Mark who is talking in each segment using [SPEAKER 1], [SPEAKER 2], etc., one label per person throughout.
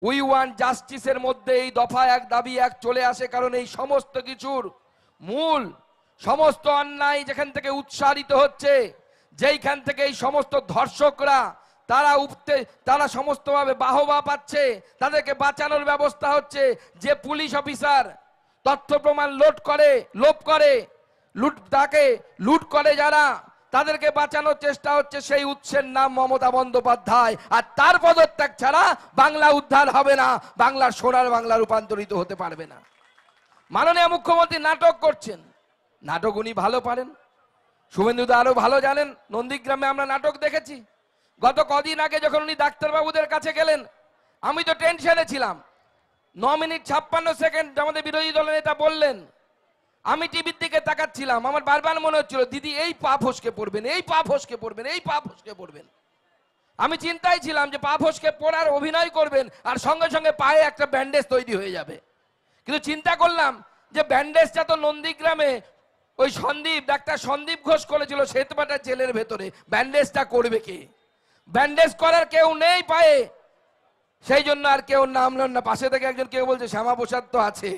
[SPEAKER 1] We want জাস্টিসের মধ্যে এই দফা 1 দাবি 1 চলে আসে, কারণ এই সমস্ত কিছুর মূল, সমস্ত অন্যায় যেখান থেকে উৎসারিত হচ্ছে, যেইখান থেকে এই সমস্ত ধর্ষকরা তারা সমস্তভাবে বাহবা পাচ্ছে, তাদেরকে বাঁচানোর ব্যবস্থা হচ্ছে, যে পুলিশ অফিসার তথ্য প্রমাণ লোপ করে লুট করে যারা, তাদেরকে বাঁচানোর চেষ্টা হচ্ছে, সেই উৎসের নাম মমতা বন্দ্যোপাধ্যায়। আর তার পদত্যাগ ছাড়া বাংলা উদ্ধার হবে না, বাংলার সোনার বাংলা রূপান্তরিত হতে পারবে না। মাননীয় মুখ্যমন্ত্রী নাটক করছেন, নাটক উনি ভালো পারেন, শুভেন্দুদা আরো ভালো জানেন। নন্দীগ্রামে আমরা নাটক দেখেছি। গত কদিন আগে যখন উনি ডাক্তারবাবুদের কাছে গেলেন, আমি তো টেনশনে ছিলাম। 9 মিনিট 56 সেকেন্ড আমাদের বিরোধী দলের নেতা বললেন, আমি টিভির দিকে তাকাচ্ছিলাম, আমার বারবার মনে হচ্ছিল দিদি এই পা ফসকে পড়বেন, এই পা ফসকে পড়বেন, এই পা ফসকে পড়বেন। আমি চিন্তায় ছিলাম যে পা ফসকে পড়ার অভিনয় করবেন আর সঙ্গে সঙ্গে পায়ে একটা ব্যান্ডেজ তৈরি হয়ে যাবে। কিন্তু চিন্তা করলাম যে ব্যান্ডেজটা তো নন্দীগ্রামে ওই ডাক্তার সন্দীপ ঘোষ করেছিল শ্বেতপাটা জেলের ভেতরে, ব্যান্ডেজটা করবে কে? ব্যান্ডেজ করার কেউ নেই পায়ে, সেই জন্য আর কেউ নামলেন না। পাশে থেকে একজন কেউ বলছে শ্যামাপ্রসাদ তো আছে,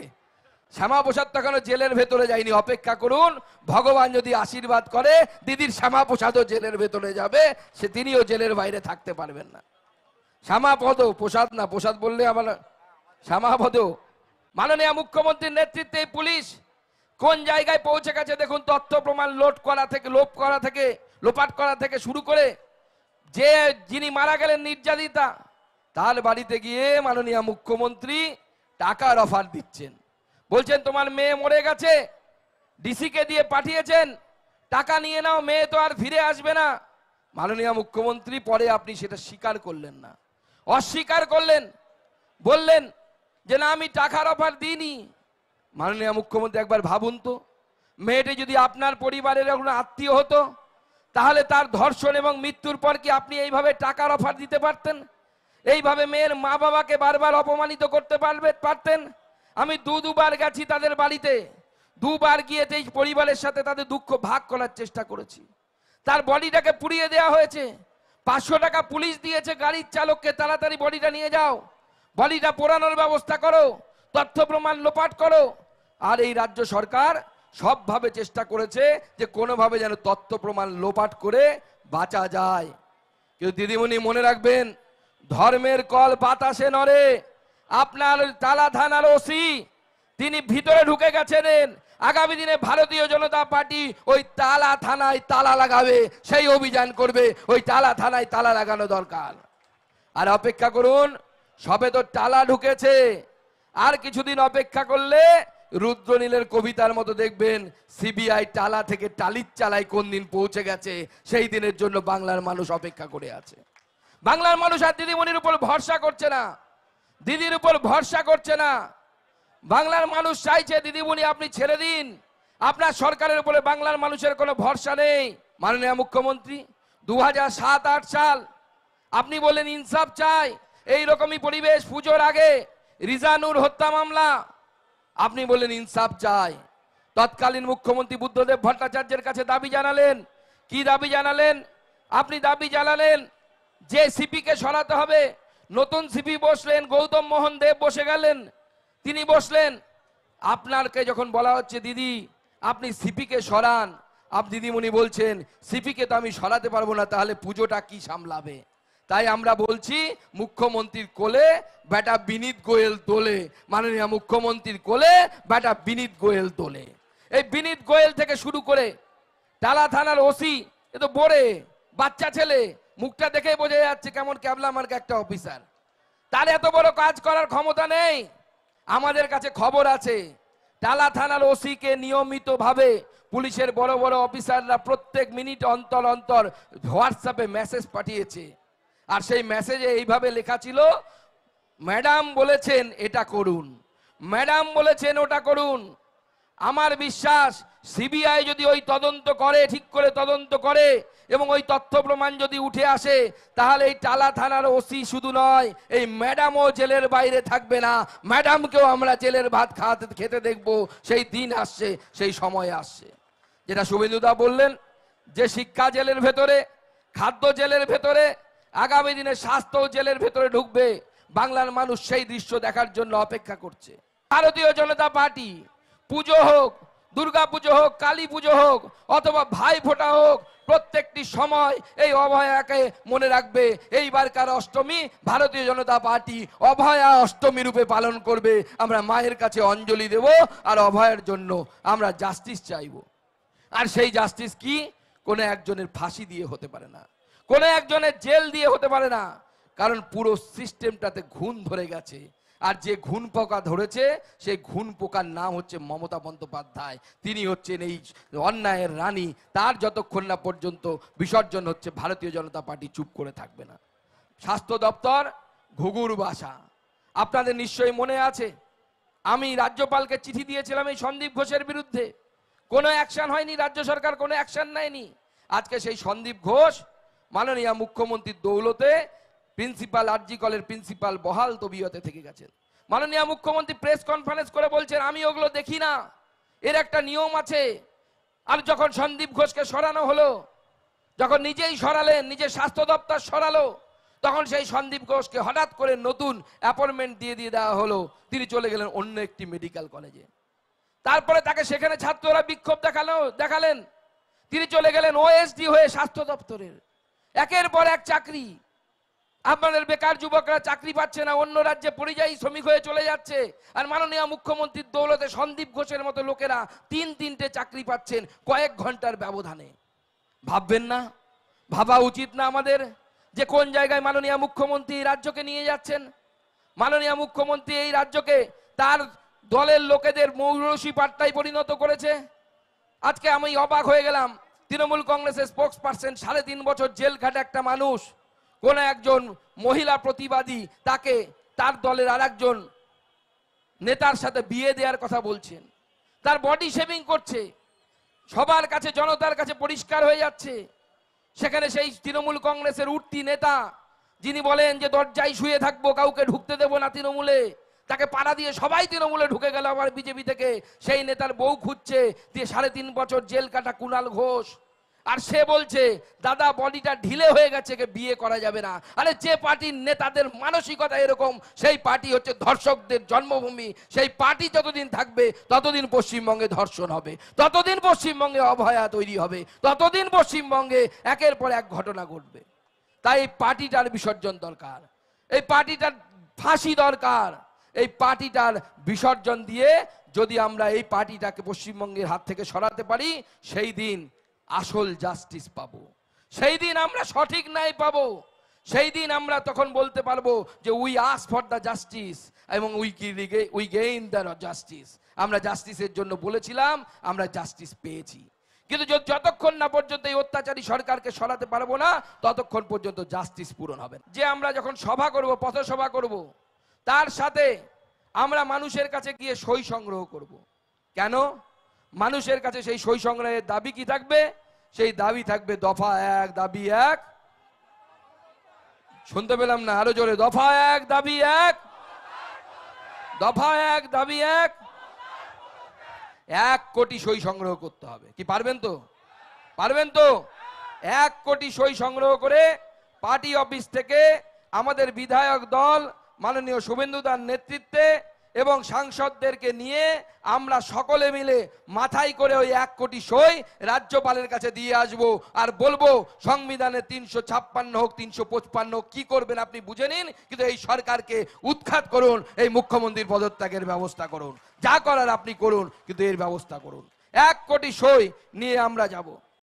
[SPEAKER 1] শ্যামাপ্রসাদ তো এখনো জেলের ভেতরে যায়নি, অপেক্ষা করুন, ভগবান যদি আশীর্বাদ করে দিদির শ্যামাপ্রসাদও জেলের ভেতরে যাবে, তিনিও জেলের বাইরে থাকতে পারবেন না। শ্যামাপদ, প্রসাদ না, প্রসাদ বললে আমার শ্যামাপদ। মাননীয় মুখ্যমন্ত্রীর নেতৃত্বে পুলিশ কোন জায়গায় পৌঁছে গেছে দেখুন। তথ্য প্রমাণ লোপাট করা থেকে শুরু করে, যিনি মারা গেলেন নির্যাতিতা, তার বাড়িতে গিয়ে মাননীয় মুখ্যমন্ত্রী টাকার অফার দিচ্ছেন, বলছেন তোমার মেয়ে মরে গেছে, ডিসিকে দিয়ে পাঠিয়েছেন, টাকা নিয়ে নাও, মেয়ে তো আর ফিরে আসবে না। মাননীয় মুখ্যমন্ত্রী পরে আপনি সেটা স্বীকার করলেন না, অস্বীকার করলেন, বললেন যে না আমি টাকার অফার দিইনি। মাননীয় মুখ্যমন্ত্রী একবার ভাবুন তো, মেয়েটি যদি আপনার পরিবারের কোনো আত্মীয় হতো, তাহলে তার ধর্ষণ এবং মৃত্যুর পর কি আপনি এইভাবে টাকার অফার দিতে পারতেন? এইভাবে মেয়ের মা বাবাকে বারবার অপমানিত করতে পারতেন? আমি দুবার গেছি তাদের বাড়িতে, দুবার গিয়ে এই পরিবারের সাথে তাদের দুঃখ ভাগ করার চেষ্টা করেছি। তার বডিটাকে পুড়িয়ে দেওয়া হয়েছে, 500 টাকা পুলিশ দিয়েছে গাড়ির চালককে, তাড়াতাড়ি বডিটা নিয়ে যাও, বডিটা পোড়ানোর ব্যবস্থা করো, তথ্য প্রমাণ লোপাট করো। আর এই রাজ্য সরকার সবভাবে চেষ্টা করেছে যে কোনোভাবে যেন তথ্য প্রমাণ লোপাট করে বাঁচা যায়। কিন্তু দিদিমণি মনে রাখবেন, ধর্মের কল বাতাসে নড়ে। আপনার তালা থানার ওসি তিনি ভিতরে ঢুকে গেছেন, আগামী দিনে ভারতীয় জনতা পার্টি ওই তালা থানায় তালা লাগাবে, সেই অভিযান করবে, ওই তালা থানায় তালা লাগানো দরকার। আর অপেক্ষা করুন, সবে তো তালা ঢুকেছে, আর কিছুদিন অপেক্ষা করলে রুদ্রনীলের কবিতার মতো দেখবেন সিবিআই টালা থেকে টালির চালায় কোন দিন পৌঁছে গেছে, সেই দিনের জন্য বাংলার মানুষ অপেক্ষা করে আছে। বাংলার মানুষ আর দিদিমণির উপর ভরসা করছে না, দিদির উপর ভরসা করছে না। বাংলার মানুষ চাইছে দিদিমণি আপনি ছেড়ে দিন, আপনার সরকারের উপরে বাংলার মানুষের কোনো ভরসা নেই। মাননীয় মুখ্যমন্ত্রী 2007-8 সাল আপনি বললেন ইনসাফ চাই, এই রকমই পরিবেশ, পুজোর আগে রিজানুর হত্যা মামলা, আপনি বললেন ইনসাফ চাই। তৎকালীন মুখ্যমন্ত্রী বুদ্ধদেব ভট্টাচার্যের কাছে দাবি জানালেন, কি দাবি জানালেন? আপনি দাবি জানালেন যে সিপিকে সরাতে হবে। নতুন সিপি বসলেন, গৌতম মোহন দেব বসে গেলেন, তিনি বসলেন। আপনারকে যখন বলা হচ্ছে দিদি আপনি সিপিকে সরান, দিদিমণি বলছেন সিপিকে তো আমি সরাতে পারবো না, তাহলে পুজোটা কি সামলাবে? তাই আমরা বলছি মুখ্যমন্ত্রীর কোলে বেটা বিনীত গোয়েল তোলে, মাননীয় মুখ্যমন্ত্রীর কোলে বেটা বিনীত গোয়েল তোলে। এই বিনীত গোয়েল থেকে শুরু করে টালা থানার ওসি, এ তো বড়ে বাচ্চা ছেলে, মুখটা দেখে বোঝা যাচ্ছে কেমন ক্যাবলা মার্কা একটা অফিসার, তার এত বড় কাজ করার ক্ষমতা নেই। আমাদের কাছে খবর আছে টালা থানার ওসিকে নিয়মিতভাবে পুলিশের বড় বড় অফিসাররা প্রত্যেক মিনিট অন্তর অন্তর হোয়াটসঅ্যাপে মেসেজ পাঠিয়েছে, আর সেই মেসেজে এইভাবে লেখা ছিল ম্যাডাম বলেছেন এটা করুন, ম্যাডাম বলেছেন ওটা করুন। আমার বিশ্বাস সিবিআই যদি ওই তদন্ত করে, ঠিক করে তদন্ত করে এবং ওই তথ্য প্রমাণ যদি উঠে আসে, তাহলে এই টালা থানার ওসি শুধু নয়, এই ম্যাডামও জেলের বাইরে থাকবে না, ম্যাডামকেও আমরা জেলের ভাত খেতে দেখব। সেই দিন আসছে, সেই সময় আসছে। যেটা শুভেন্দুদা বললেন যে শিক্ষা জেলের ভেতরে, খাদ্য জেলের ভেতরে, আগামী দিনে স্বাস্থ্য জেলের ভেতরে ঢুকবে। বাংলার মানুষ সেই দৃশ্য দেখার জন্য অপেক্ষা করছে। ভারতীয় জনতা পার্টি পুজো হোক, দুর্গা পুজো হোক, কালী পুজো হোক অথবা ভাই ফোঁটা হোক, প্রত্যেকটি সময় এই অভয়াকে মনে রাখবে। এইবারকার অষ্টমী ভারতীয় জনতা পার্টি অভয়া অষ্টমী রূপে পালন করবে। আমরা মায়ের কাছে অঞ্জলি দেব আর অভয়ের জন্য আমরা জাস্টিস চাইব। আর সেই জাস্টিস কি? কোনো একজনের ফাঁসি দিয়ে হতে পারে না, কোনো একজনের জেল দিয়ে হতে পারে না, কারণ পুরো সিস্টেমটাতে ঘুণ ধরে গেছে। আর যে ঘুণ পোকা ধরেছে সেই ঘুণ পোকার নাম হচ্ছে মমতা বন্দ্যোপাধ্যায়। তিনি হচ্ছেন এই অন্যায়ের রানী। তার যতক্ষণ না পর্যন্ত বিসর্জন হচ্ছে ভারতীয় জনতা পার্টি চুপ করে থাকবে না। স্বাস্থ্য দপ্তর ঘুঘুর বাসা, আপনাদের নিশ্চয়ই মনে আছে আমি রাজ্যপালকে চিঠি দিয়েছিলাম এই সন্দীপ ঘোষের বিরুদ্ধে। কোনো অ্যাকশন হয়নি, রাজ্য সরকার কোনো অ্যাকশন নেয়নি। আজকে সেই সন্দীপ ঘোষ মাননীয় মুখ্যমন্ত্রীর দৌলতে প্রিন্সিপাল আরজি কলের প্রিন্সিপাল বহাল তবিয়তে থেকে গেছেন। মাননীয় মুখ্যমন্ত্রী প্রেস কনফারেন্স করে বলছেন আমি ওগুলো দেখি না, এর একটা নিয়ম আছে। আর যখন সন্দীপ ঘোষকে সরানো হলো, যখন নিজেই সরালেন, নিজের স্বাস্থ্য দপ্তর সরালো, তখন সেই সন্দীপ ঘোষকে হঠাৎ করে নতুন অ্যাপয়েন্টমেন্ট দিয়ে দেওয়া হলো। তিনি চলে গেলেন অন্য একটি মেডিকেল কলেজে। তারপরে তাকে সেখানে ছাত্ররা বিক্ষোভ দেখালেন, তিনি চলে গেলেন ওএসডি হয়ে স্বাস্থ্য দপ্তরের। একের পর এক চাকরি। আপনাদের বেকার যুবকরা চাকরি পাচ্ছে না, অন্য রাজ্যে পরিযায়ী শ্রমিক হয়ে চলে যাচ্ছে। আর মাননীয় মুখ্যমন্ত্রীর দৌলতে সন্দীপ ঘোষের মতো লোকেরা তিনটে চাকরি পাচ্ছেন কয়েক ঘন্টার ব্যবধানে। ভাববেন না, ভাবা উচিত না আমাদের যে কোন জায়গায় মাননীয় মুখ্যমন্ত্রী রাজ্যকে নিয়ে যাচ্ছেন? মাননীয় মুখ্যমন্ত্রী এই রাজ্যকে তার দলের লোকেদের মৌরসি পাট্টায় পরিণত করেছে। আজকে আমি অবাক হয়ে গেলাম, তৃণমূল কংগ্রেসের স্পোক্স পার্সন 3.5 বছর জেল খাটে একটা মানুষ, কোন একজন মহিলা প্রতিবাদী তাকে তার দলের আর একজন নেতার সাথে বিয়ে দেওয়ার কথা বলছেন, তার বডি শেভিং করছে, সবার কাছে জনতার কাছে পরিষ্কার হয়ে যাচ্ছে। সেখানে সেই তৃণমূল কংগ্রেসের উঠতি নেতা যিনি বলেন যে দরজায় শুয়ে থাকবো, কাউকে ঢুকতে দেবো না তৃণমূলে, তাকে পাড়া দিয়ে সবাই তৃণমূলে ঢুকে গেল আবার বিজেপি থেকে। সেই নেতার বউ খুঁজছে, দিয়ে 3.5 বছর জেল কাটা কুণাল ঘোষ। আর সে বলছে দাদা বডিটা ঢিলে হয়ে গেছে, বিয়ে করা যাবে না। আরে যে পার্টির নেতাদের মানসিকতা এরকম, সেই পার্টি হচ্ছে ধর্ষকদের জন্মভূমি। সেই পার্টি যতদিন থাকবে ততদিন পশ্চিমবঙ্গে ধর্ষণ হবে, ততদিন পশ্চিমবঙ্গে অভয়া তৈরি হবে, ততদিন পশ্চিমবঙ্গে একের পর এক ঘটনা ঘটবে। তাই এই পার্টিটার বিসর্জন দরকার, এই পার্টিটার ফাঁসি দরকার। এই পার্টিটার বিসর্জন দিয়ে যদি আমরা এই পার্টিটাকে পশ্চিমবঙ্গের হাত থেকে সরাতে পারি, সেই দিন আসল জাস্টিস পাবো, সেই দিন আমরা সঠিক ন্যায় পাবো। সেই দিন আমরা তখন বলতে পারবো যে we ask for the justice এবং উই গেইন দ্য জাস্টিস। আমরা জাস্টিসের জন্য বলেছিলাম, আমরা জাস্টিস পেয়েছি। কিন্তু যতক্ষণ না পর্যন্ত এই অত্যাচারী সরকারকে সরাতে পারবো না, ততক্ষণ পর্যন্ত জাস্টিস পূরণ হবে না। যে আমরা যখন সভা করব, পথসভা করব, তার সাথে আমরা মানুষের কাছে গিয়ে সই সংগ্রহ করব। কেন? মানুষের কাছে সেই সই সংগ্রহের দাবি কি থাকবে? সেই দাবি থাকবে দফা 1 দাবি 1। শুনতে পেলাম না, আরো জোরে, দফা 1 দাবি 1, দফা 1 দাবি 1। 1 কোটি সই সংগ্রহ করতে হবে। কি পারবেন তো? পারবেন তো? 1 কোটি সই সংগ্রহ করে পার্টি অফিস থেকে আমাদের বিধায়ক দল মাননীয় শুভেন্দুদার নেতৃত্বে এবং সাংসদদেরকে নিয়ে আমরা সকলে মিলে মাথায় করে ওই 1 কোটি সই রাজ্যপালের কাছে দিয়ে আসবো। আর বলবো সংবিধানে 356 হোক, 355 হোক, কি করবেন আপনি বুঝে নিন, কিন্তু এই সরকারকে উৎখাত করুন, এই মুখ্যমন্ত্রীর পদত্যাগের ব্যবস্থা করুন, যা করার আপনি করুন, কিন্তু এর ব্যবস্থা করুন। 1 কোটি সই নিয়ে আমরা যাব।